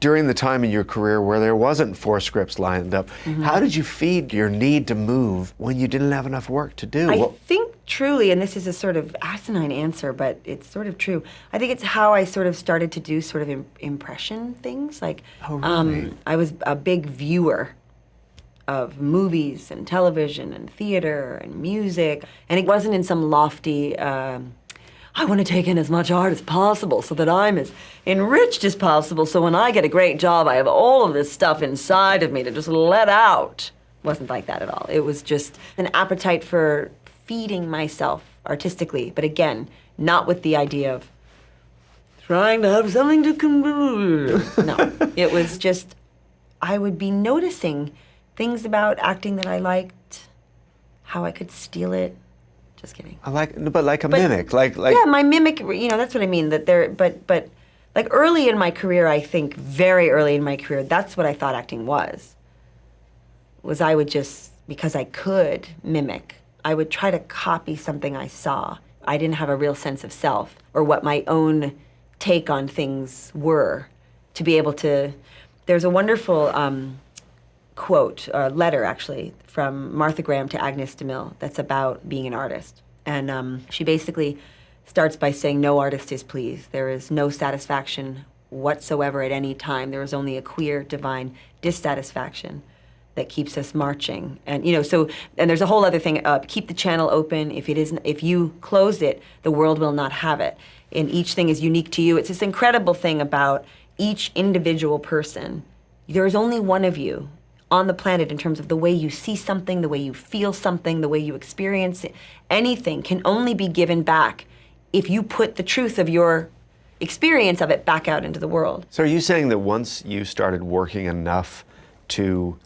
during the time in your career where there wasn't 4 scripts lined up, how did you feed your need to move when you didn't have enough work to do? I think truly, and this is a sort of asinine answer, but it's sort of true, I think it's how I sort of started to do sort of impression things. Like, Oh, really? I was a big viewer of movies and television and theater and music, and it wasn't in some lofty, I want to take in as much art as possible so that I'm as enriched as possible, so when I get a great job, I have all of this stuff inside of me to just let out. It wasn't like that at all. It was just an appetite for feeding myself artistically, but again, not with the idea of trying to have something to No, it was just, I would be noticing things about acting that I liked, how I could steal it. Just kidding. But like a mimic, like yeah, my mimic. You know, that's what I mean. That there, but like early in my career, I think very early in my career, that's what I thought acting was. Was I would just, because I could mimic, I would try to copy something I saw. I didn't have a real sense of self or what my own take on things were, to be able to. There's a wonderful quote, letter actually, from Martha Graham to Agnes DeMille that's about being an artist. And she basically starts by saying, no artist is pleased. There is no satisfaction whatsoever at any time. There is only a queer, divine dissatisfaction that keeps us marching. And, you know, so, and there's a whole other thing, keep the channel open. If you close it, the world will not have it. And each thing is unique to you. It's this incredible thing about each individual person. There is only one of you on the planet in terms of the way you see something, the way you feel something, the way you experience it. Anything can only be given back if you put the truth of your experience of it back out into the world. So are you saying that once you started working enough to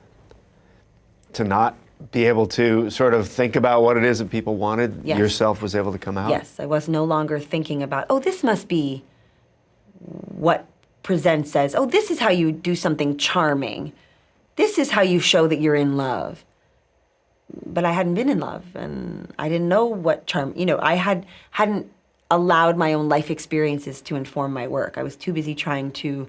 not be able to sort of think about what it is that people wanted, yes, yourself was able to come out? Yes, I was no longer thinking about, oh, this must be what presents as, oh, this is how you do something charming. This is how you show that you're in love. But I hadn't been in love, and I didn't know what charm, you know, I hadn't allowed my own life experiences to inform my work. I was too busy trying to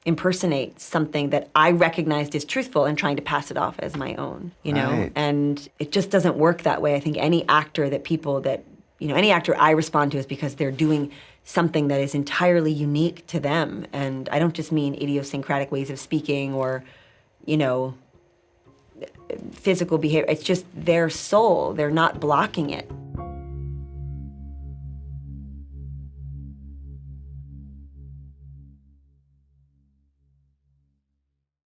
impersonate something that I recognized as truthful and trying to pass it off as my own, you know? Right. And it just doesn't work that way. I think any actor any actor I respond to is because they're doing something that is entirely unique to them. And I don't just mean idiosyncratic ways of speaking or, you know, physical behavior. It's just their soul. They're not blocking it.